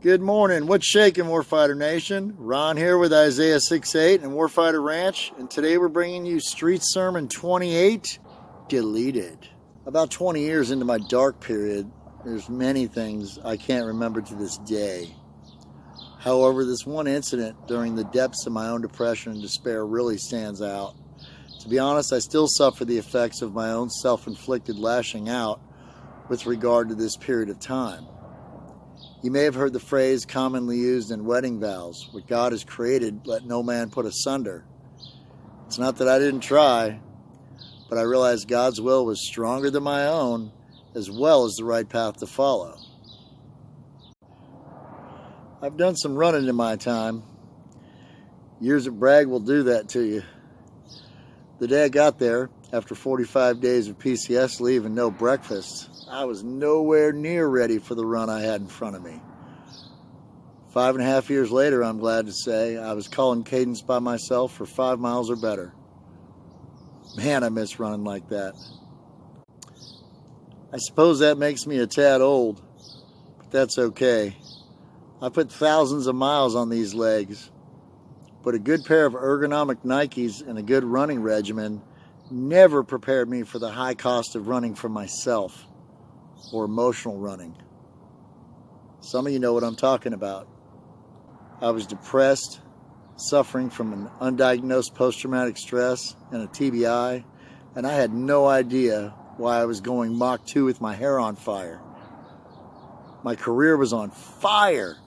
Good morning. What's shaking, Warfighter Nation? Ron here with Isaiah 6:8 and Warfighter Ranch, and today we're bringing you Street Sermon 28, Deleted. About 20 years into my dark period, there's many things I can't remember to this day. However, this one incident during the depths of my own depression and despair really stands out. To be honest, I still suffer the effects of my own self-inflicted lashing out with regard to this period of time. You may have heard the phrase commonly used in wedding vows, "What God has created, let no man put asunder." It's not that I didn't try, but I realized God's will was stronger than my own, as well as the right path to follow. I've done some running in my time. Years at Bragg will do that to you. The day I got there, after 45 days of PCS leave and no breakfast, I was nowhere near ready for the run I had in front of me. 5.5 years later, I'm glad to say, I was calling cadence by myself for 5 miles or better. Man, I miss running like that. I suppose that makes me a tad old, but that's okay. I put thousands of miles on these legs, but a good pair of ergonomic Nikes and a good running regimen never prepared me for the high cost of running for myself, or emotional running. Some of you know what I'm talking about. I was depressed, suffering from an undiagnosed post-traumatic stress and a TBI, and I had no idea why I was going Mach 2 with my hair on fire. My career was on fire,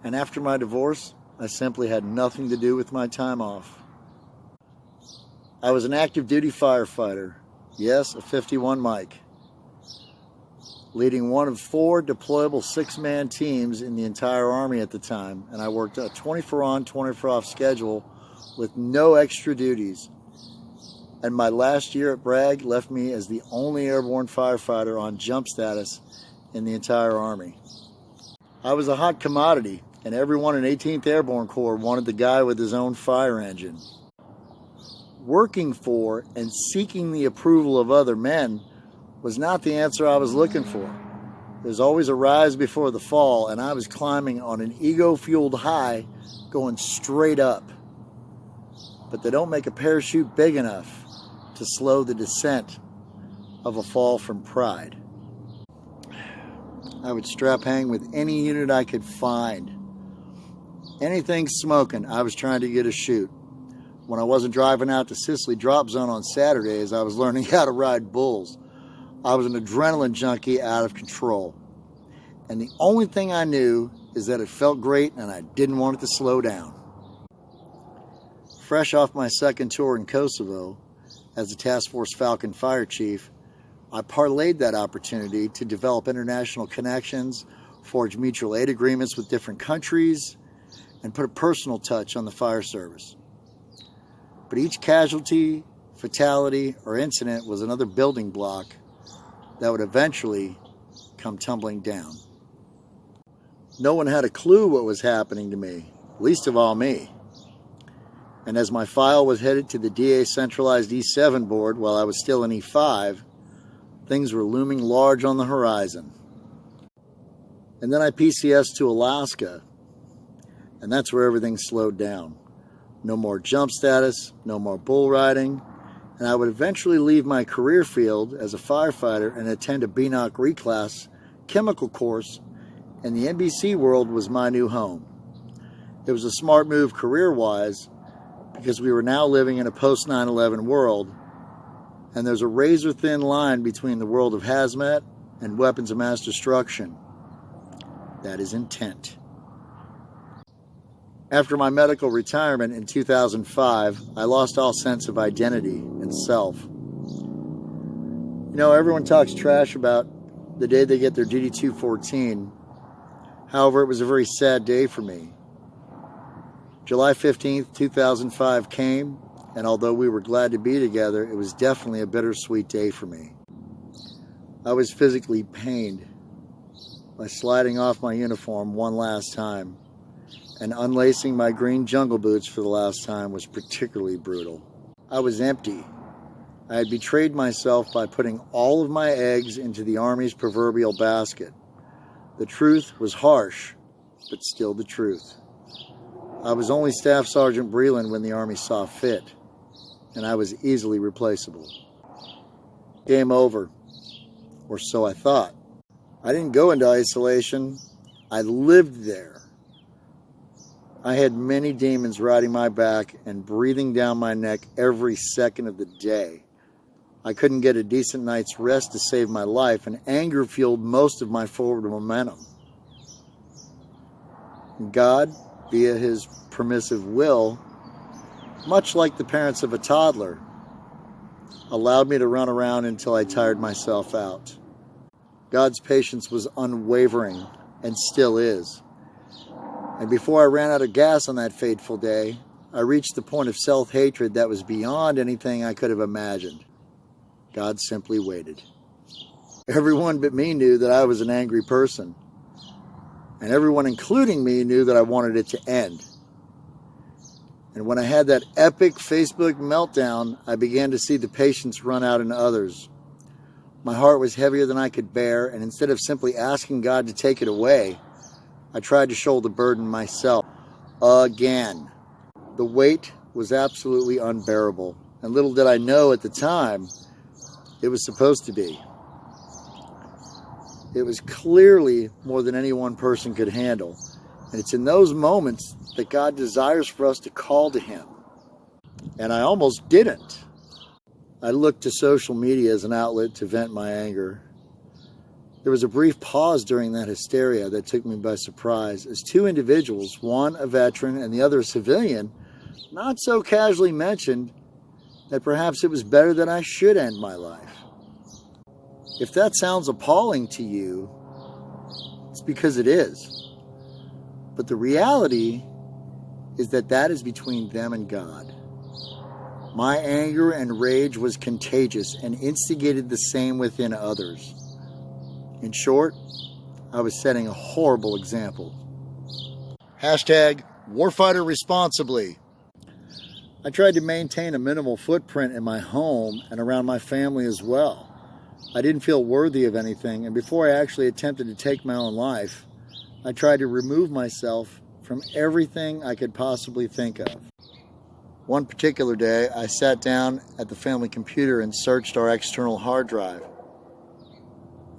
and after my divorce, I simply had nothing to do with my time off. I was an active duty firefighter, yes, a 51 Mike, leading one of 4 deployable 6-man teams in the entire Army at the time, and I worked a 24 on, 24 off schedule with no extra duties. And my last year at Bragg left me as the only airborne firefighter on jump status in the entire Army. I was a hot commodity, and everyone in 18th Airborne Corps wanted the guy with his own fire engine. Working for and seeking the approval of other men was not the answer I was looking for. There's always a rise before the fall, and I was climbing on an ego-fueled high going straight up. But they don't make a parachute big enough to slow the descent of a fall from pride. I would strap hang with any unit I could find. Anything smoking, I was trying to get a shoot. When I wasn't driving out to Sicily Drop Zone on Saturdays, I was learning how to ride bulls. I was an adrenaline junkie out of control. And the only thing I knew is that it felt great and I didn't want it to slow down. Fresh off my second tour in Kosovo as a Task Force Falcon Fire Chief, I parlayed that opportunity to develop international connections, forge mutual aid agreements with different countries, and put a personal touch on the fire service. But each casualty, fatality, or incident was another building block that would eventually come tumbling down. No one had a clue what was happening to me, least of all me. And as my file was headed to the DA centralized E7 board while I was still in E5, things were looming large on the horizon. And then I PCS'd to Alaska, and that's where everything slowed down. No more jump status, no more bull riding, and I would eventually leave my career field as a firefighter and attend a BNOC reclass chemical course, and the NBC world was my new home. It was a smart move career-wise because we were now living in a post-9/11 world, and there's a razor-thin line between the world of hazmat and weapons of mass destruction. That is intent. After my medical retirement in 2005, I lost all sense of identity and self. You know, everyone talks trash about the day they get their DD-214. However, it was a very sad day for me. July 15th, 2005 came, and although we were glad to be together, it was definitely a bittersweet day for me. I was physically pained by sliding off my uniform one last time, and unlacing my green jungle boots for the last time was particularly brutal. I was empty. I had betrayed myself by putting all of my eggs into the Army's proverbial basket. The truth was harsh, but still the truth. I was only Staff Sergeant Breland when the Army saw fit, and I was easily replaceable. Game over, or so I thought. I didn't go into isolation. I lived there. I had many demons riding my back and breathing down my neck every second of the day. I couldn't get a decent night's rest to save my life, and anger fueled most of my forward momentum. God, via his permissive will, much like the parents of a toddler, allowed me to run around until I tired myself out. God's patience was unwavering and still is. And before I ran out of gas on that fateful day, I reached the point of self-hatred that was beyond anything I could have imagined. God simply waited. Everyone but me knew that I was an angry person. And everyone, including me, knew that I wanted it to end. And when I had that epic Facebook meltdown, I began to see the patience run out in others. My heart was heavier than I could bear, and instead of simply asking God to take it away, I tried to shoulder the burden myself. Again. The weight was absolutely unbearable, and little did I know at the time it was supposed to be. It was clearly more than any one person could handle, and it's in those moments that God desires for us to call to him. And I almost didn't. I looked to social media as an outlet to vent my anger. There was a brief pause during that hysteria that took me by surprise as two individuals, one a veteran and the other a civilian, not so casually mentioned that perhaps it was better that I should end my life. If that sounds appalling to you, it's because it is. But the reality is that is between them and God. My anger and rage was contagious and instigated the same within others. In short, I was setting a horrible example. Hashtag warfighter responsibly. I tried to maintain a minimal footprint in my home and around my family as well. I didn't feel worthy of anything, and before I actually attempted to take my own life, I tried to remove myself from everything I could possibly think of. One particular day, I sat down at the family computer and searched our external hard drive.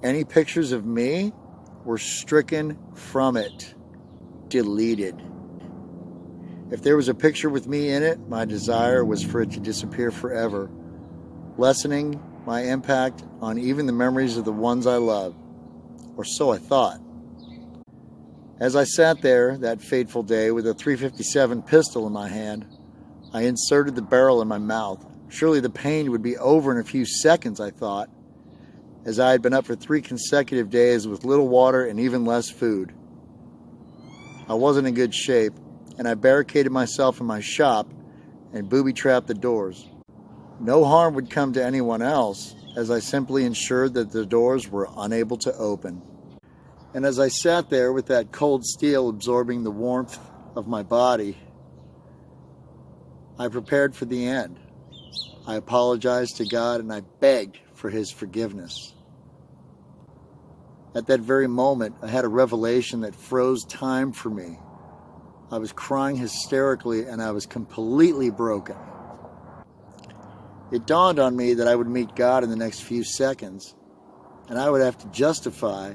Any pictures of me were stricken from it, deleted. If there was a picture with me in it, my desire was for it to disappear forever, lessening my impact on even the memories of the ones I love, or so I thought. As I sat there that fateful day with a .357 pistol in my hand, I inserted the barrel in my mouth. Surely the pain would be over in a few seconds, I thought, as I had been up for 3 consecutive days with little water and even less food. I wasn't in good shape, and I barricaded myself in my shop and booby-trapped the doors. No harm would come to anyone else, as I simply ensured that the doors were unable to open. And as I sat there with that cold steel absorbing the warmth of my body, I prepared for the end. I apologized to God and I begged for his forgiveness. At that very moment, I had a revelation that froze time for me. I was crying hysterically and I was completely broken. It dawned on me that I would meet God in the next few seconds, and I would have to justify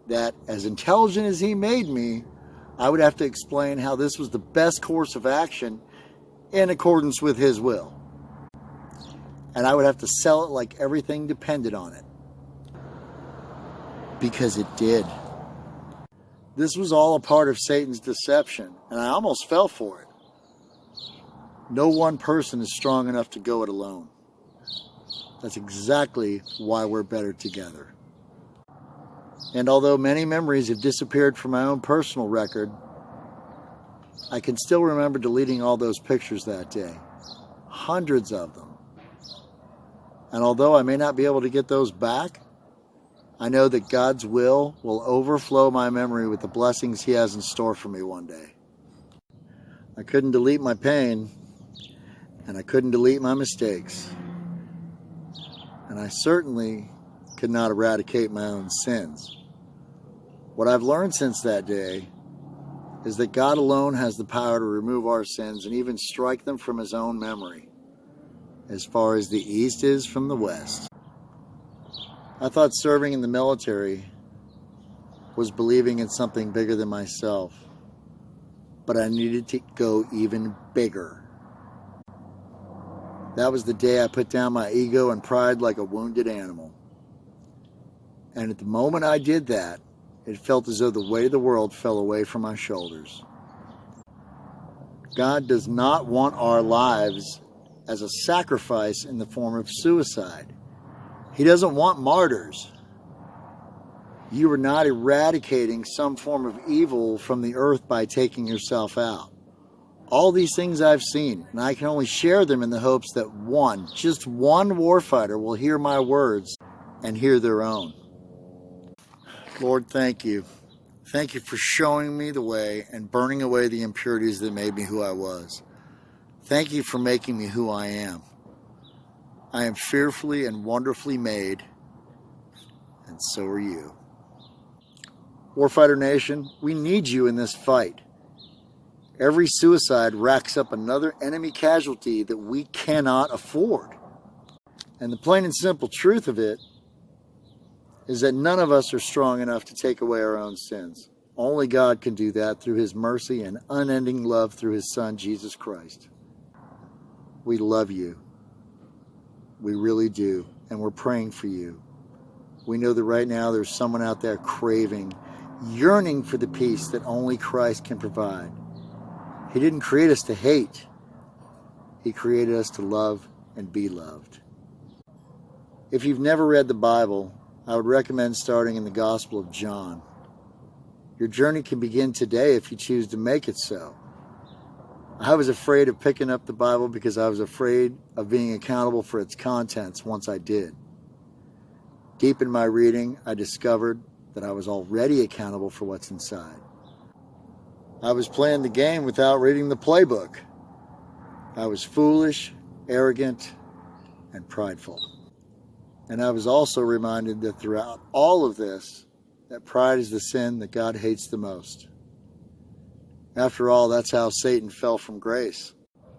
that, as intelligent as he made me, I would have to explain how this was the best course of action in accordance with his will. And I would have to sell it like everything depended on it. Because it did. This was all a part of Satan's deception, and I almost fell for it. No one person is strong enough to go it alone. That's exactly why we're better together. And although many memories have disappeared from my own personal record, I can still remember deleting all those pictures that day. Hundreds of them. And although I may not be able to get those back, I know that God's will overflow my memory with the blessings he has in store for me one day. I couldn't delete my pain, and I couldn't delete my mistakes. And I certainly could not eradicate my own sins. What I've learned since that day is that God alone has the power to remove our sins and even strike them from his own memory, as far as the east is from the west. I thought serving in the military was believing in something bigger than myself, but I needed to go even bigger. That was the day I put down my ego and pride like a wounded animal. And at the moment I did that, it felt as though the weight of the world fell away from my shoulders. God does not want our lives as a sacrifice in the form of suicide. He doesn't want martyrs. You are not eradicating some form of evil from the earth by taking yourself out. All these things I've seen, and I can only share them in the hopes that just one warfighter will hear my words and hear their own. Lord, thank you. Thank you for showing me the way and burning away the impurities that made me who I was. Thank you for making me who I am. I am fearfully and wonderfully made, and so are you. Warfighter Nation, we need you in this fight. Every suicide racks up another enemy casualty that we cannot afford. And the plain and simple truth of it is that none of us are strong enough to take away our own sins. Only God can do that through his mercy and unending love through his Son, Jesus Christ. We love you. We really do. And we're praying for you. We know that right now there's someone out there craving, yearning for the peace that only Christ can provide. He didn't create us to hate. He created us to love and be loved. If you've never read the Bible, I would recommend starting in the Gospel of John. Your journey can begin today if you choose to make it so. I was afraid of picking up the Bible because I was afraid of being accountable for its contents once I did. Deep in my reading, I discovered that I was already accountable for what's inside. I was playing the game without reading the playbook. I was foolish, arrogant, and prideful. And I was also reminded that throughout all of this, that pride is the sin that God hates the most. After all, that's how Satan fell from grace.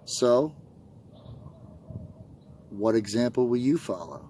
So, what example will you follow?